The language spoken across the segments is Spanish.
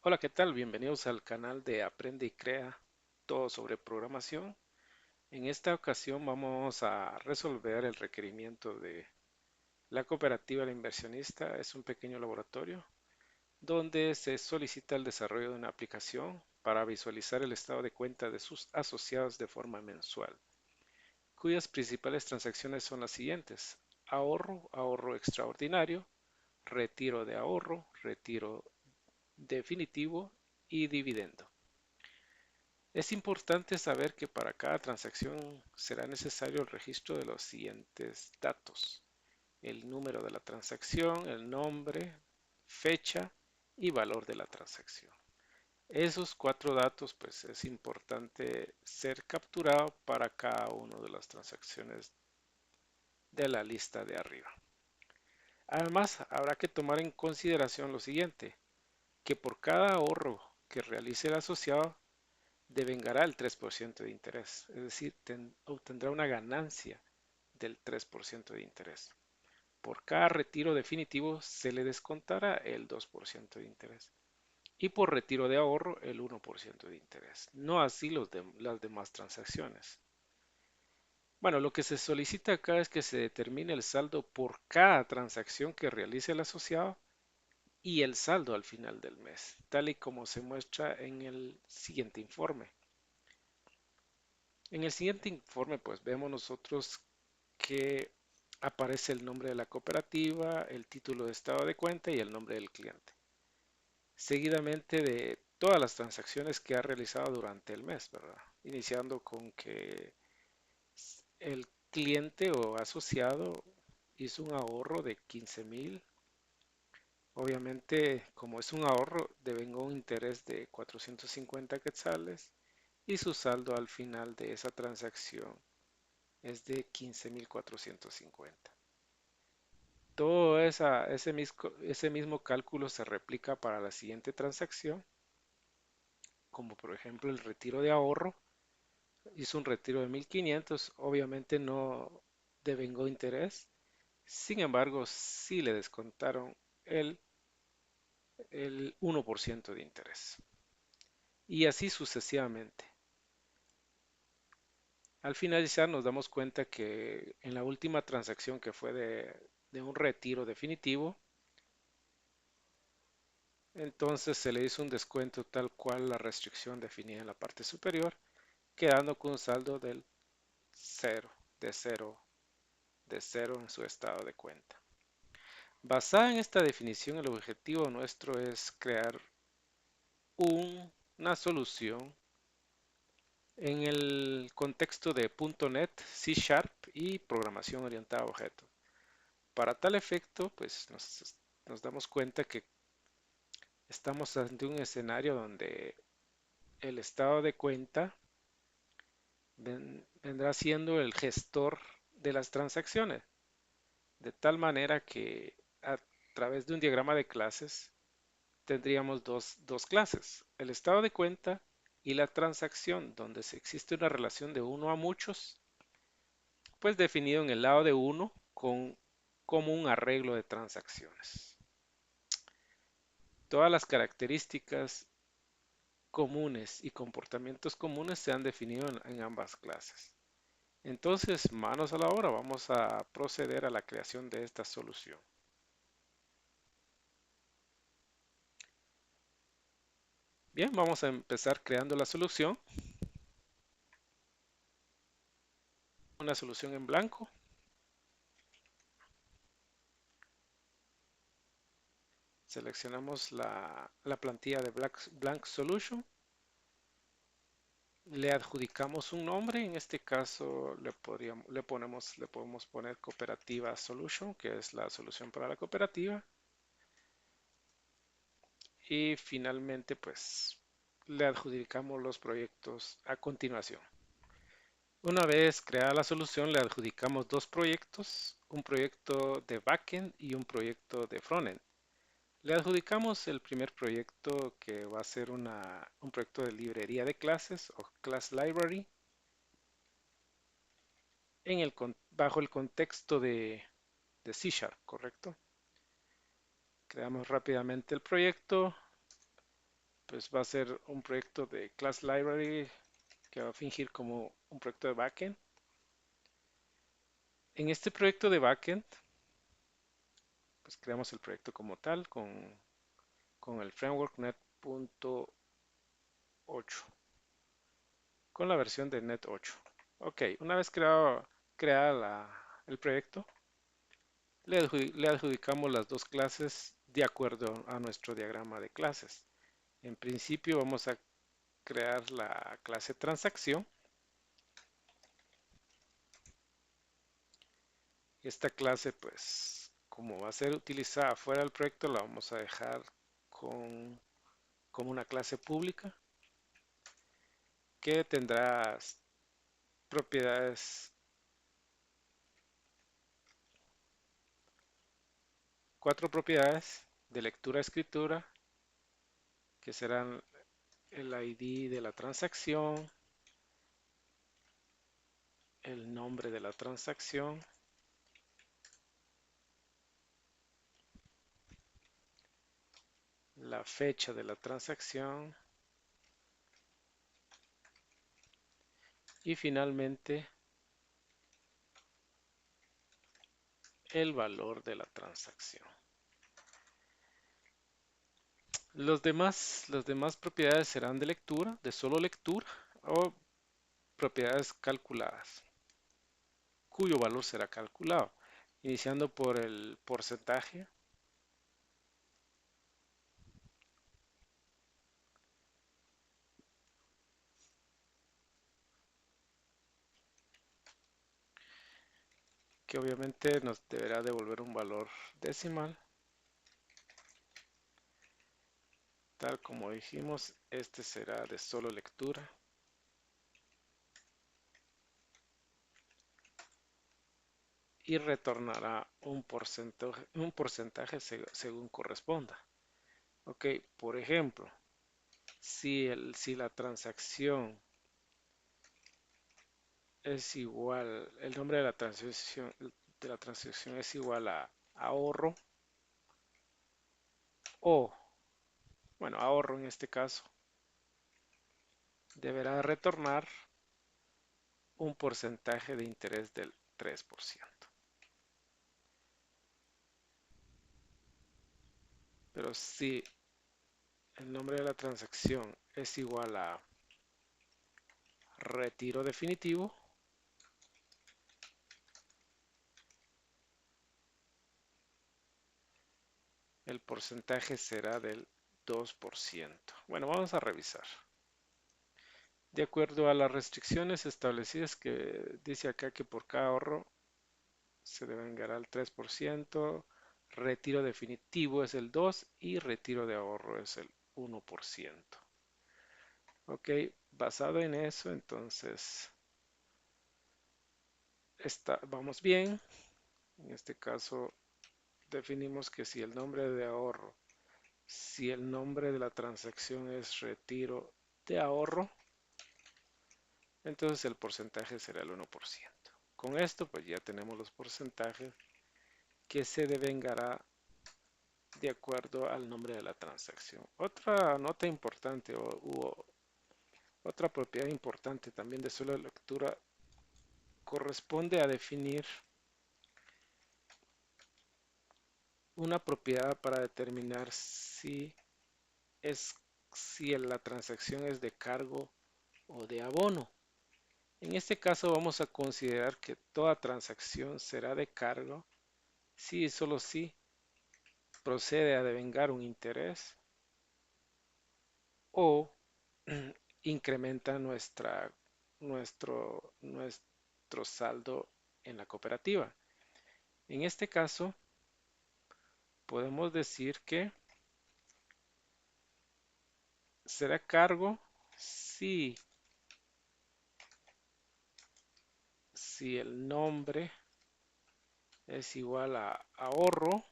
Hola, ¿qué tal? Bienvenidos al canal de Aprende y Crea todo sobre programación. En esta ocasión vamos a resolver el requerimiento de la cooperativa del inversionista. Es un pequeño laboratorio donde se solicita el desarrollo de una aplicación para visualizar el estado de cuenta de sus asociados de forma mensual, cuyas principales transacciones son las siguientes: ahorro, ahorro extraordinario, retiro de ahorro, retiro definitivo y dividendo. Es importante saber que para cada transacción será necesario el registro de los siguientes datos: el número de la transacción, el nombre, fecha y valor de la transacción. Esos cuatro datos, pues es importante ser capturado para cada una de las transacciones de la lista de arriba. Además, habrá que tomar en consideración lo siguiente: que por cada ahorro que realice el asociado, devengará el 3% de interés, es decir, obtendrá una ganancia del 3% de interés. Por cada retiro definitivo se le descontará el 2% de interés y por retiro de ahorro el 1% de interés. No así las demás transacciones. Bueno, lo que se solicita acá es que se determine el saldo por cada transacción que realice el asociado y el saldo al final del mes, tal y como se muestra en el siguiente informe. En el siguiente informe, pues vemos nosotros que aparece el nombre de la cooperativa, el título de estado de cuenta y el nombre del cliente, seguidamente de todas las transacciones que ha realizado durante el mes, ¿verdad? Iniciando con que el cliente o asociado hizo un ahorro de 15,000. Obviamente, como es un ahorro, devengó un interés de 450 quetzales y su saldo al final de esa transacción es de 15,450. Todo ese mismo cálculo se replica para la siguiente transacción, como por ejemplo el retiro de ahorro. Hizo un retiro de 1,500, obviamente no devengó interés, sin embargo sí le descontaron el, el 1% de interés. Y así sucesivamente. Al finalizar nos damos cuenta que en la última transacción, que fue de un retiro definitivo, entonces se le hizo un descuento tal cual la restricción definida en la parte superior, quedando con un saldo del cero, de cero, de cero en su estado de cuenta. Basada en esta definición, el objetivo nuestro es crear una solución en el contexto de .NET, C Sharp y programación orientada a objetos. Para tal efecto, pues nos damos cuenta que estamos ante un escenario donde el estado de cuenta vendrá siendo el gestor de las transacciones, de tal manera que a través de un diagrama de clases tendríamos dos clases: el estado de cuenta y la transacción, donde se existe una relación de uno a muchos, pues definido en el lado de uno como un arreglo de transacciones. Todas las características comunes y comportamientos comunes se han definido en ambas clases. Entonces, manos a la obra, vamos a proceder a la creación de esta solución. Bien, vamos a empezar creando la solución. Una solución en blanco. Seleccionamos la plantilla de Blank Solution. Le adjudicamos un nombre. En este caso le podemos poner Cooperativa Solution, que es la solución para la cooperativa. Y finalmente, pues le adjudicamos los proyectos a continuación. Una vez creada la solución, le adjudicamos dos proyectos: un proyecto de backend y un proyecto de frontend. Le adjudicamos el primer proyecto, que va a ser un proyecto de librería de clases o class library bajo el contexto de C Sharp, ¿correcto? Creamos rápidamente el proyecto, pues va a ser un proyecto de class library que va a fingir como un proyecto de backend. En este proyecto de backend, pues creamos el proyecto como tal con el framework net.8, con la versión de net 8. Ok, una vez creada el proyecto, le adjudicamos las dos clases de acuerdo a nuestro diagrama de clases. En principio vamos a crear la clase transacción. Esta clase, pues, como va a ser utilizada fuera del proyecto, la vamos a dejar como una clase pública que tendrá propiedades, cuatro propiedades de lectura-escritura, que serán el ID de la transacción, el nombre de la transacción, la fecha de la transacción y finalmente el valor de la transacción. Las demás propiedades serán de lectura, de solo lectura o propiedades calculadas, cuyo valor será calculado, iniciando por el porcentaje, que obviamente nos deberá devolver un valor decimal. Tal como dijimos, este será de solo lectura. Y retornará un porcentaje según corresponda. Ok, por ejemplo, si la transacción es igual, el nombre de la transacción es igual a ahorro o, bueno, ahorro en este caso, deberá retornar un porcentaje de interés del 3%. Pero si el nombre de la transacción es igual a retiro definitivo, el porcentaje será del 2%. Bueno, vamos a revisar. De acuerdo a las restricciones establecidas que dice acá que por cada ahorro se devengará el 3%, retiro definitivo es el 2% y retiro de ahorro es el 1%. Ok, basado en eso, entonces vamos bien. En este caso definimos que si el nombre de ahorro, si el nombre de la transacción es retiro de ahorro, entonces el porcentaje será el 1%. Con esto pues ya tenemos los porcentajes que se devengará de acuerdo al nombre de la transacción. Otra nota importante o otra propiedad importante también de solo lectura corresponde a definir una propiedad para determinar es, si la transacción es de cargo o de abono. En este caso vamos a considerar que toda transacción será de cargo si y solo si procede a devengar un interés o incrementa nuestro saldo en la cooperativa. En este caso, podemos decir que será cargo si, si el nombre es igual a ahorro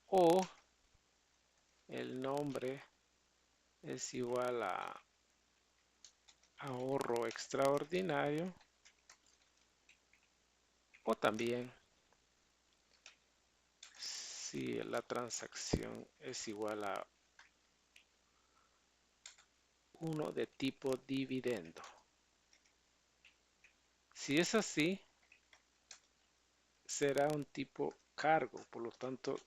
o el nombre es igual a ahorro extraordinario o también si la transacción es igual a 1 de tipo dividendo. Si es así, será un tipo cargo, por lo tanto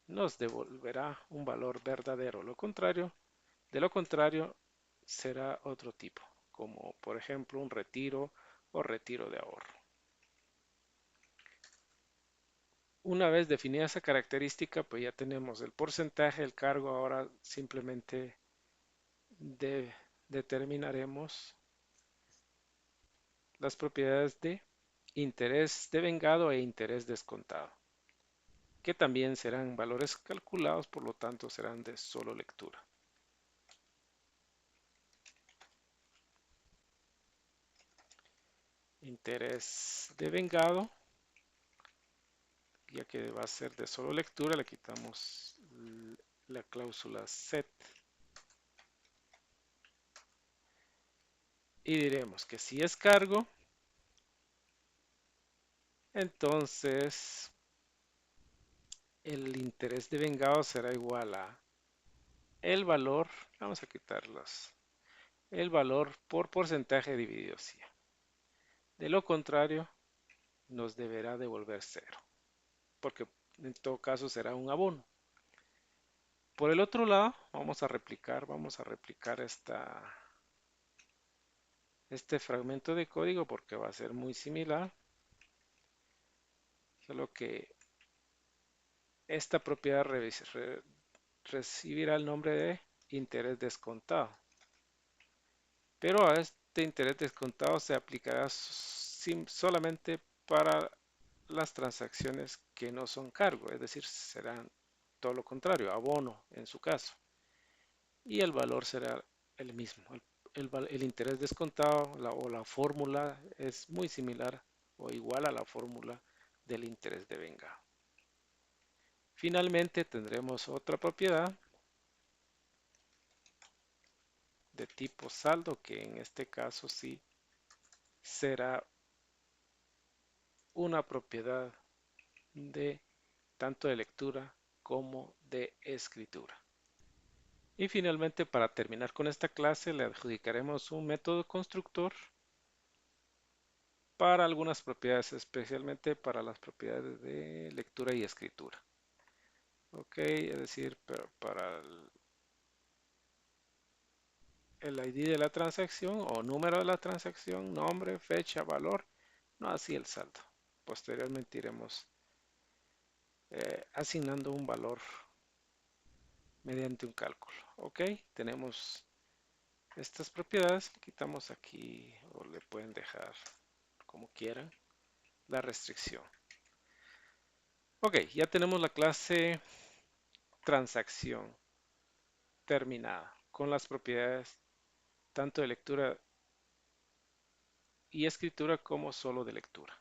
nos devolverá un valor verdadero. De lo contrario será otro tipo, como por ejemplo un retiro o retiro de ahorro. Una vez definida esa característica, pues ya tenemos el porcentaje, el cargo. Ahora simplemente determinaremos las propiedades de interés devengado e interés descontado, que también serán valores calculados, por lo tanto serán de solo lectura. Interés devengado, ya que va a ser de solo lectura, le quitamos la cláusula set y diremos que si es cargo, entonces el interés devengado será igual a el valor, vamos a quitarlas, el valor por porcentaje dividido 100. De lo contrario, nos deberá devolver cero, porque en todo caso será un abono. Por el otro lado, vamos a replicar este fragmento de código porque va a ser muy similar, solo que esta propiedad recibirá el nombre de interés descontado. Pero a este interés descontado se aplicará solamente para las transacciones que no son cargo, es decir, serán todo lo contrario, abono en su caso. Y el valor será el mismo. El interés descontado o la fórmula es muy similar o igual a la fórmula del interés devengado. Finalmente tendremos otra propiedad de tipo saldo, que en este caso sí será una propiedad de tanto de lectura como de escritura. Y finalmente, para terminar con esta clase, le adjudicaremos un método constructor para algunas propiedades, especialmente para las propiedades de lectura y escritura. Ok, es decir, para el ID de la transacción o número de la transacción, nombre, fecha, valor, no así el saldo. Posteriormente iremos asignando un valor mediante un cálculo. Ok, tenemos estas propiedades, quitamos aquí o le pueden dejar como quieran la restricción. Ok, ya tenemos la clase transacción terminada con las propiedades tanto de lectura y escritura como solo de lectura.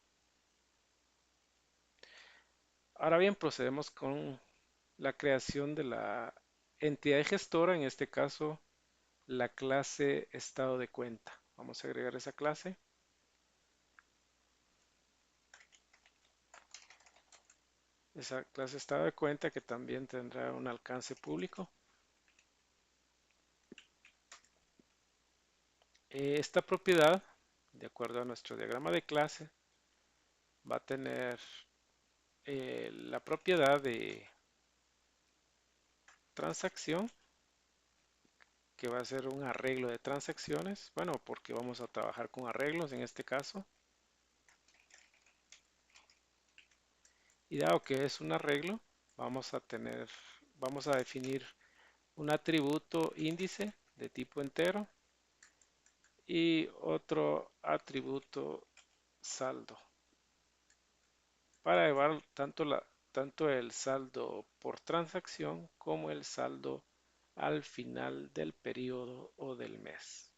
Ahora bien, procedemos con la creación de la entidad gestora, en este caso la clase estado de cuenta. Vamos a agregar esa clase. Esa clase estado de cuenta que también tendrá un alcance público. Esta propiedad, de acuerdo a nuestro diagrama de clase, va a tener la propiedad de transacción, que va a ser un arreglo de transacciones. Bueno, porque vamos a trabajar con arreglos en este caso. Y dado que es un arreglo, vamos a definir un atributo índice de tipo entero y otro atributo saldo para llevar tanto el saldo por transacción como el saldo al final del periodo o del mes.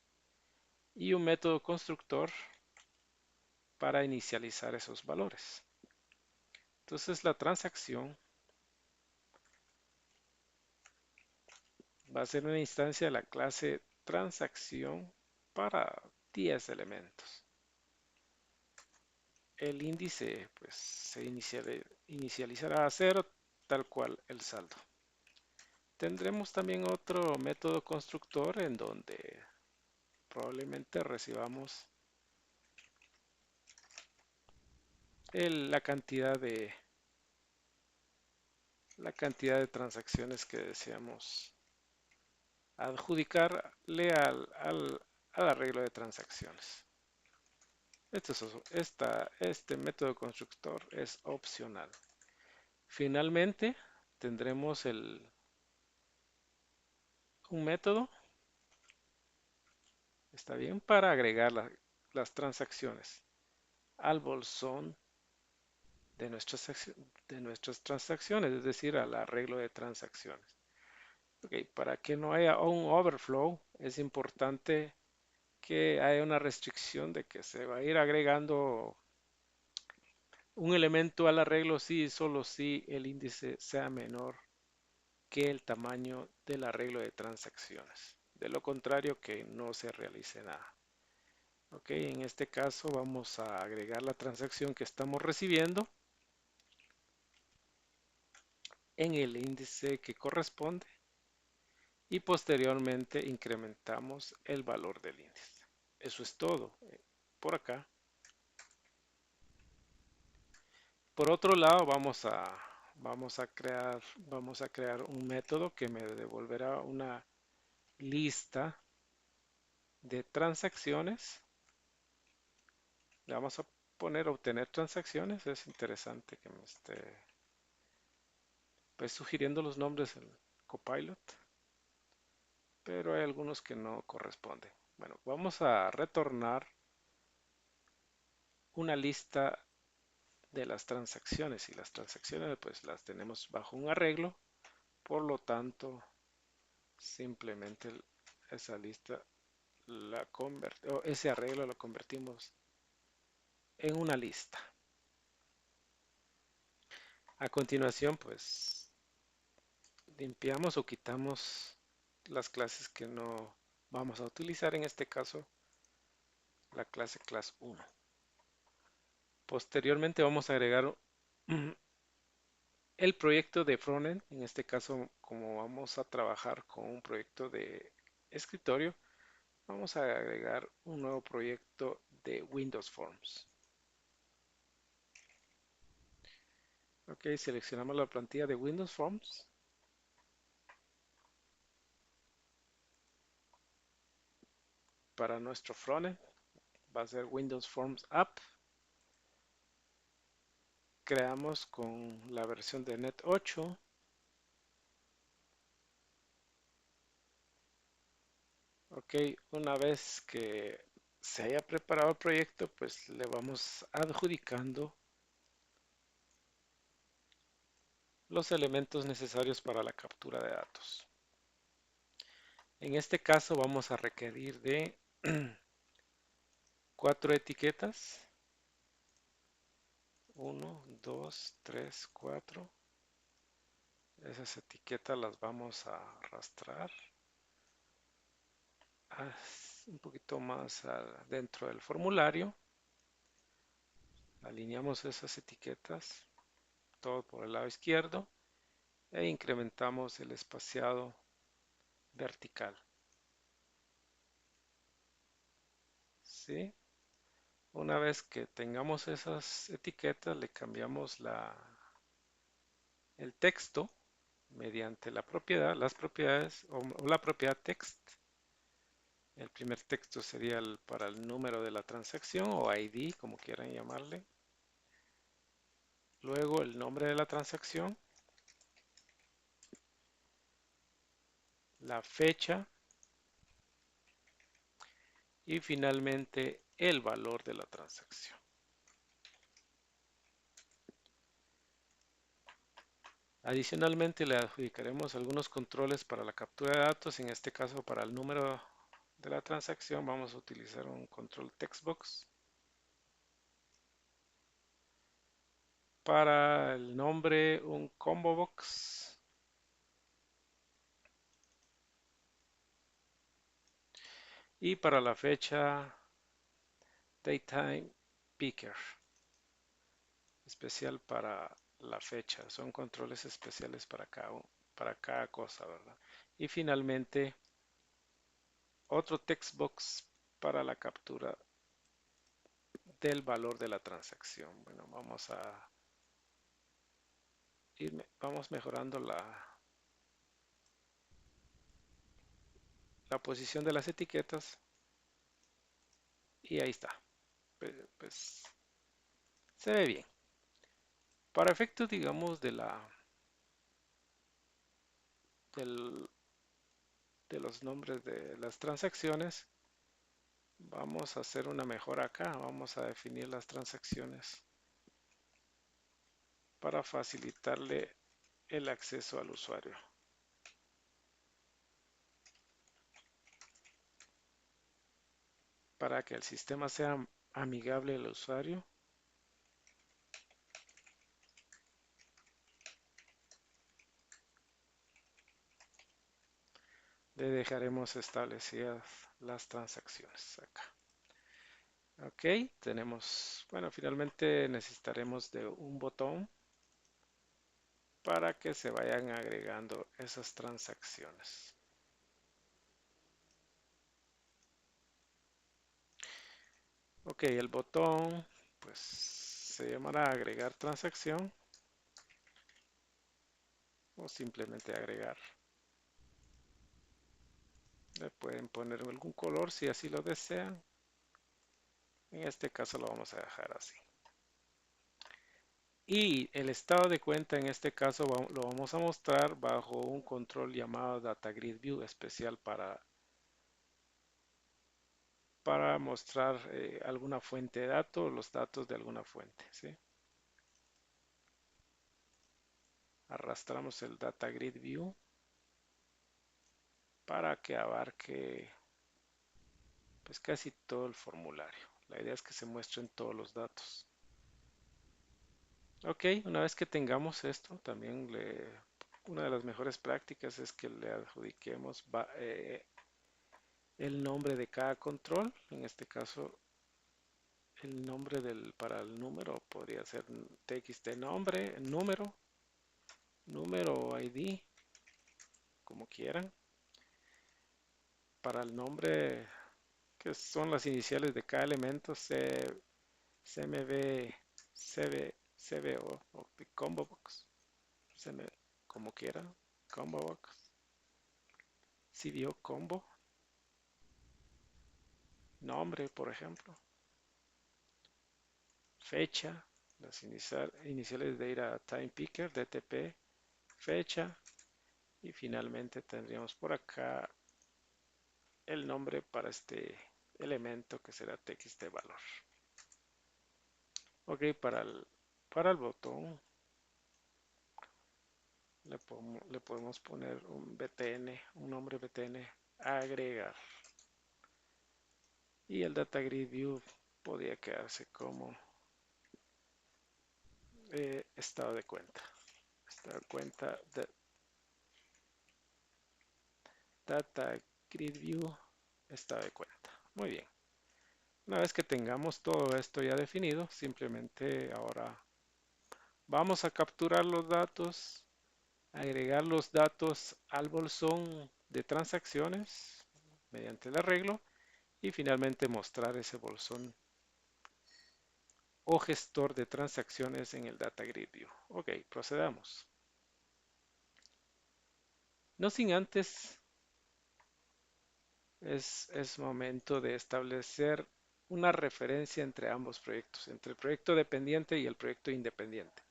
Y un método constructor para inicializar esos valores. Entonces la transacción va a ser una instancia de la clase transacción para 10 elementos. el índice pues inicializará a cero, tal cual el saldo. Tendremos también otro método constructor en donde probablemente recibamos la cantidad de transacciones que deseamos adjudicarle al arreglo de transacciones. Este método constructor es opcional. Finalmente, tendremos un método, está bien, para agregar las transacciones al bolsón de nuestras transacciones, es decir, al arreglo de transacciones. Ok, para que no haya un overflow, es importante que haya una restricción de que se va a ir agregando un elemento al arreglo si y solo si el índice sea menor que el tamaño del arreglo de transacciones. De lo contrario, que no se realice nada. Ok, en este caso vamos a agregar la transacción que estamos recibiendo en el índice que corresponde y posteriormente incrementamos el valor del índice. Eso es todo por acá. Por otro lado, vamos a crear un método que me devolverá una lista de transacciones. Le vamos a poner obtener transacciones. Es interesante que me esté pues sugiriendo los nombres el Copilot, pero hay algunos que no corresponden. Bueno, vamos a retornar una lista de las transacciones y las transacciones pues las tenemos bajo un arreglo, por lo tanto simplemente esa lista o ese arreglo lo convertimos en una lista. A continuación pues limpiamos o quitamos las clases que no vamos a utilizar, en este caso la clase class 1. Posteriormente vamos a agregar el proyecto de frontend. En este caso, como vamos a trabajar con un proyecto de escritorio, vamos a agregar un nuevo proyecto de Windows Forms. Ok, seleccionamos la plantilla de Windows Forms. Para nuestro frontend va a ser Windows Forms App. Creamos con la versión de .NET 8. Ok, una vez que se haya preparado el proyecto, pues le vamos adjudicando los elementos necesarios para la captura de datos. En este caso vamos a requerir de 4 etiquetas. 1, 2, 3, 4. Esas etiquetas las vamos a arrastrar un poquito más dentro del formulario. Alineamos esas etiquetas todo por el lado izquierdo e incrementamos el espaciado vertical. ¿Sí? Una vez que tengamos esas etiquetas, le cambiamos el texto mediante las propiedades o la propiedad text. El primer texto sería para el número de la transacción o ID, como quieran llamarle. Luego el nombre de la transacción, la fecha y finalmente el valor de la transacción. Adicionalmente le adjudicaremos algunos controles para la captura de datos. En este caso, para el número de la transacción vamos a utilizar un control textbox. Para el nombre, un combo box. Y para la fecha, daytime picker. especial para la fecha. Son controles especiales para cada cosa, ¿verdad? Y finalmente, otro text box para la captura del valor de la transacción. Bueno, vamos mejorando la posición de las etiquetas y ahí está. Pues se ve bien. Para efectos, digamos, del- de los nombres de las transacciones, vamos a hacer una mejora acá. Vamos a definir las transacciones para facilitarle el acceso al usuario. Para que el sistema sea amigable al usuario, le dejaremos establecidas las transacciones acá. Ok, tenemos, bueno, finalmente necesitaremos de un botón para que se vayan agregando esas transacciones. Ok, el botón pues se llamará agregar transacción o simplemente agregar. Le pueden poner algún color si así lo desean. En este caso lo vamos a dejar así. Y el estado de cuenta en este caso lo vamos a mostrar bajo un control llamado Data Grid View especial para mostrar alguna fuente de datos, los datos de alguna fuente, ¿sí? Arrastramos el Data Grid View para que abarque pues casi todo el formulario. La idea es que se muestren todos los datos. Ok, una vez que tengamos esto, también una de las mejores prácticas es que le adjudiquemos el nombre de cada control. En este caso, el nombre para el número podría ser txt nombre, número ID, como quieran. Para el nombre, que son las iniciales de cada elemento, CMB, CBO o de combo box, como quieran, combo box, CBO combo, nombre, por ejemplo, fecha, las iniciales de ir a time picker, DTP, fecha, y finalmente tendríamos por acá el nombre para este elemento que será txt valor. Ok, para el botón le podemos poner un btn, un nombre btn, agregar. Y el data grid view podría quedarse como estado de cuenta. Estado de cuenta de data grid view, estado de cuenta. Muy bien. Una vez que tengamos todo esto ya definido, simplemente ahora vamos a capturar los datos, agregar los datos al bolsón de transacciones mediante el arreglo y finalmente mostrar ese bolsón o gestor de transacciones en el Data Grid View. Ok, procedamos. No sin antes, es momento de establecer una referencia entre ambos proyectos, entre el proyecto dependiente y el proyecto independiente.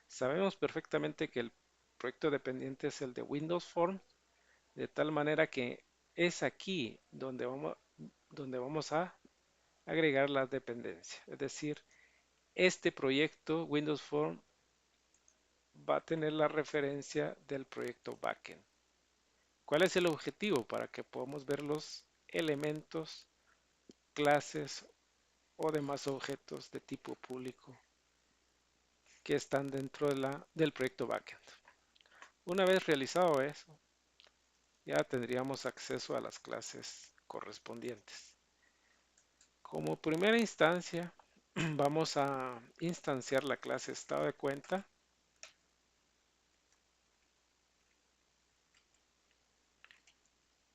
Sabemos perfectamente que el proyecto dependiente es el de Windows Forms, de tal manera que es aquí donde vamos a agregar las dependencias. Es decir, este proyecto Windows Form va a tener la referencia del proyecto backend. ¿Cuál es el objetivo? Para que podamos ver los elementos, clases o demás objetos de tipo público que están dentro del proyecto backend. Una vez realizado eso, ya tendríamos acceso a las clases correspondientes. Como primera instancia, vamos a instanciar la clase estado de cuenta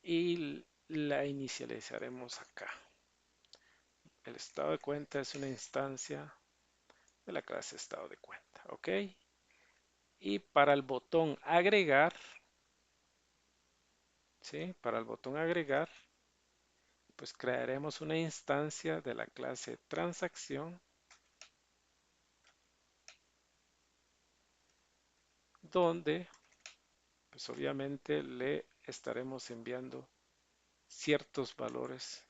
y la inicializaremos acá. El estado de cuenta es una instancia de la clase estado de cuenta, ¿ok? Y para el botón agregar, ¿sí? Para el botón agregar, pues crearemos una instancia de la clase transacción donde pues obviamente le estaremos enviando ciertos valores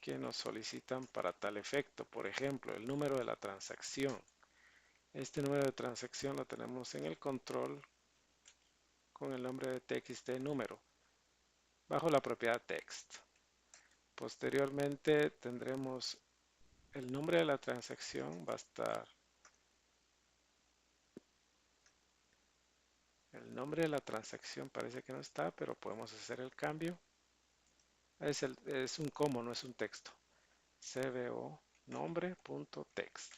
que nos solicitan para tal efecto. Por ejemplo, el número de la transacción. Este número de transacción lo tenemos en el control con el nombre de txt número bajo la propiedad text. Posteriormente tendremos el nombre de la transacción, va a estar el nombre de la transacción, parece que no está, pero podemos hacer el cambio. Es un como, no es un texto. cbo nombre.text.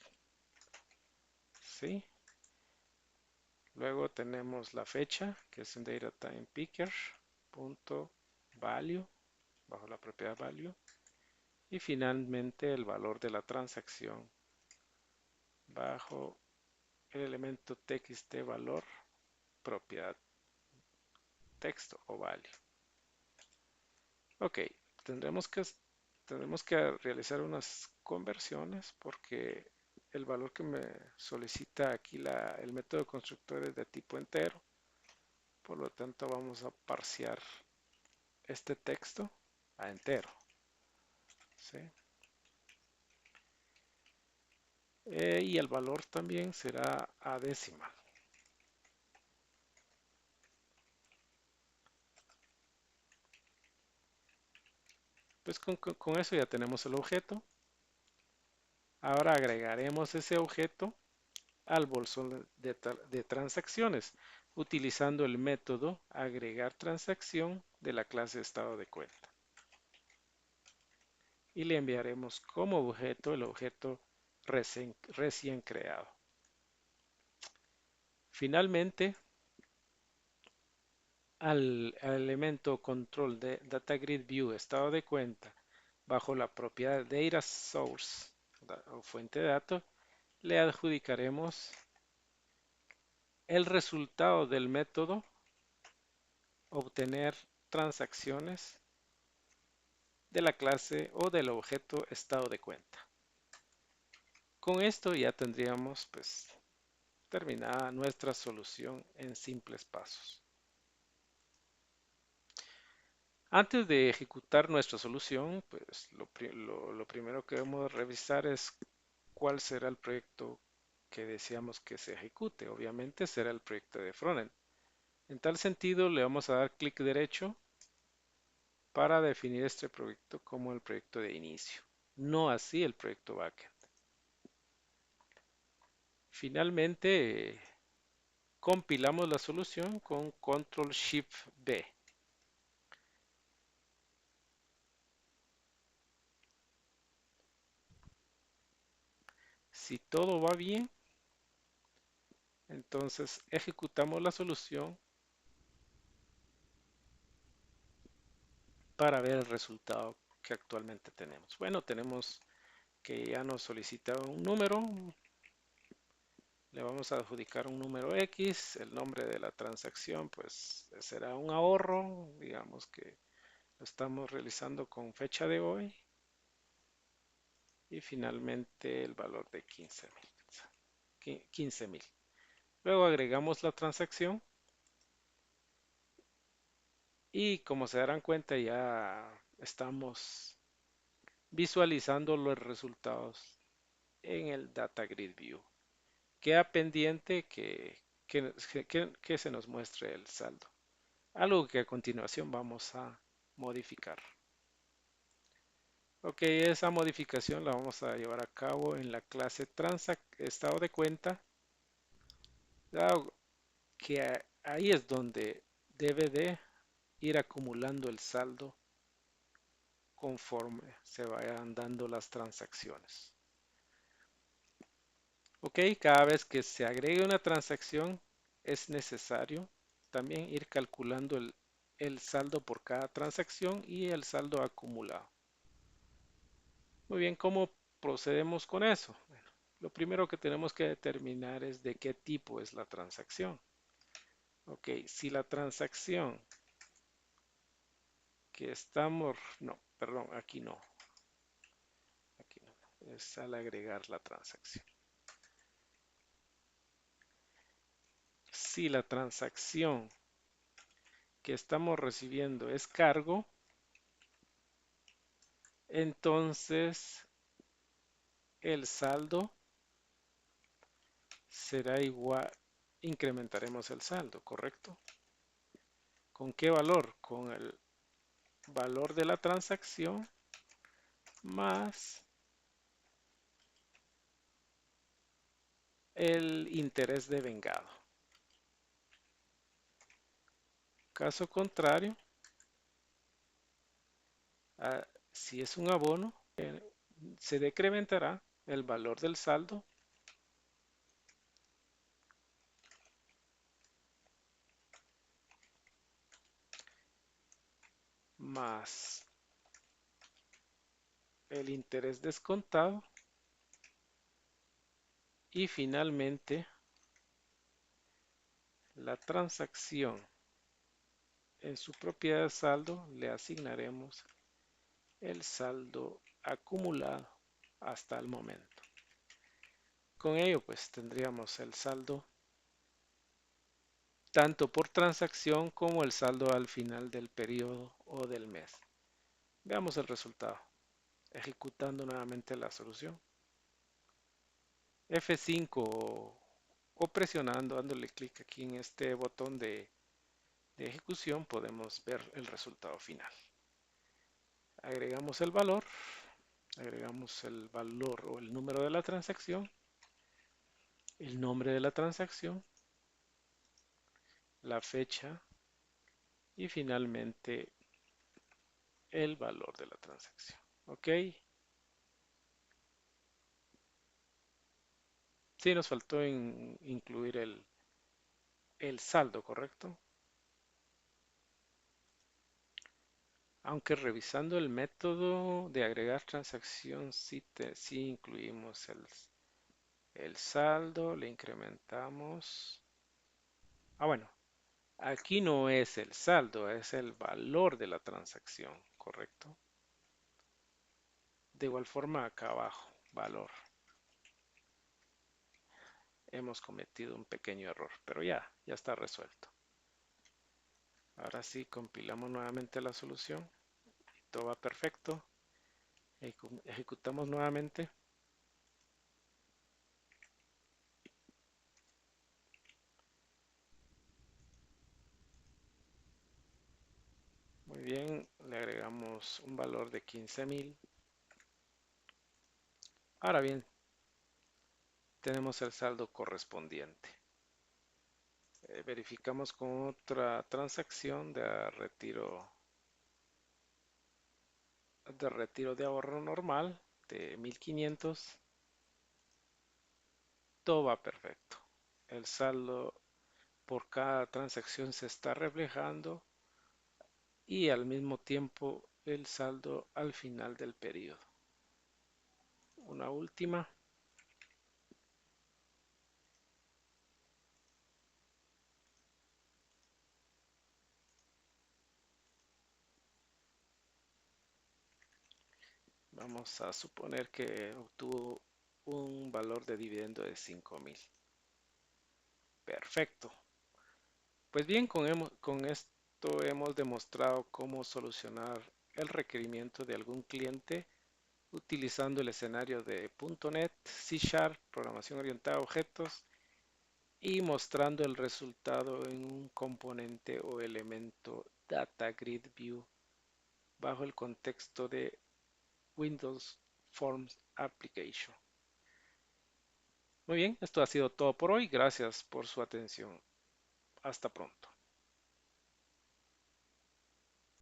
¿Sí? Luego tenemos la fecha, que es un data time picker, punto value, bajo la propiedad value. Y finalmente el valor de la transacción bajo el elemento txt valor propiedad texto o value. Ok, tendremos que, tendremos que realizar unas conversiones porque el valor que me solicita aquí el método constructor es de tipo entero. Por lo tanto, vamos a parsear este texto a entero. ¿Sí? Y el valor también será a decimal. Pues con eso ya tenemos el objeto. Ahora agregaremos ese objeto al bolsón de transacciones utilizando el método agregar transacción de la clase estado de cuenta. Y le enviaremos como objeto el objeto recién creado. Finalmente, al elemento control de DataGridView estado de cuenta bajo la propiedad Data Source o fuente de datos, le adjudicaremos el resultado del método obtener transacciones de la clase o del objeto estado de cuenta. Con esto ya tendríamos pues terminada nuestra solución en simples pasos. Antes de ejecutar nuestra solución, pues lo primero que debemos revisar es cuál será el proyecto que deseamos que se ejecute. Obviamente será el proyecto de frontend. En tal sentido, le vamos a dar clic derecho para definir este proyecto como el proyecto de inicio, no así el proyecto backend. Finalmente, compilamos la solución con Control Shift B. Si todo va bien, entonces ejecutamos la solución para ver el resultado que actualmente tenemos. Bueno, tenemos que ya nos solicita un número, le vamos a adjudicar un número X, el nombre de la transacción pues será un ahorro, digamos que lo estamos realizando con fecha de hoy y finalmente el valor de 15,000. Luego agregamos la transacción y como se darán cuenta ya estamos visualizando los resultados en el Data Grid View. Queda pendiente que se nos muestre el saldo, algo que a continuación vamos a modificar. Ok, esa modificación la vamos a llevar a cabo en la clase estado de cuenta, dado que ahí es donde debe de ir acumulando el saldo conforme se vayan dando las transacciones. Ok, cada vez que se agregue una transacción es necesario también ir calculando el saldo por cada transacción y el saldo acumulado. Muy bien, ¿cómo procedemos con eso? Bueno, lo primero que tenemos que determinar es de qué tipo es la transacción. Ok, si la transacción que estamos, no, perdón, aquí no, es al agregar la transacción. Si la transacción que estamos recibiendo es cargo, entonces el saldo será igual, incrementaremos el saldo, ¿correcto? ¿Con qué valor? Con el valor de la transacción más el interés de vengado. Caso contrario, si es un abono, se decrementará el valor del saldo más el interés descontado y finalmente la transacción en su propiedad de saldo le asignaremos el saldo acumulado hasta el momento. Con ello pues tendríamos el saldo tanto por transacción como el saldo al final del periodo o del mes. Veamos el resultado. Ejecutando nuevamente la solución. F5 o presionando, dándole clic aquí en este botón de ejecución, podemos ver el resultado final. Agregamos el valor o el número de la transacción, el nombre de la transacción, la fecha y finalmente el valor de la transacción. ¿Ok? Sí, nos faltó incluir el saldo, ¿correcto? Aunque revisando el método de agregar transacción, sí incluimos el saldo, le incrementamos. Bueno, aquí no es el saldo, es el valor de la transacción, ¿correcto? De igual forma acá abajo, valor. Hemos cometido un pequeño error, pero ya está resuelto. Ahora sí, compilamos nuevamente la solución. Todo va perfecto. Ejecutamos nuevamente. Muy bien, le agregamos un valor de 15.000. Ahora bien, tenemos el saldo correspondiente. Verificamos con otra transacción de retiro de ahorro normal de 1.500. Todo va perfecto. El saldo por cada transacción se está reflejando y al mismo tiempo el saldo al final del periodo. Una última. Vamos a suponer que obtuvo un valor de dividendo de 5.000. Perfecto. Pues bien, con esto hemos demostrado cómo solucionar el requerimiento de algún cliente utilizando el escenario de .NET, C Sharp, programación orientada a objetos y mostrando el resultado en un componente o elemento Data Grid View bajo el contexto de Windows Forms Application. Muy bien, esto ha sido todo por hoy. Gracias por su atención. Hasta pronto.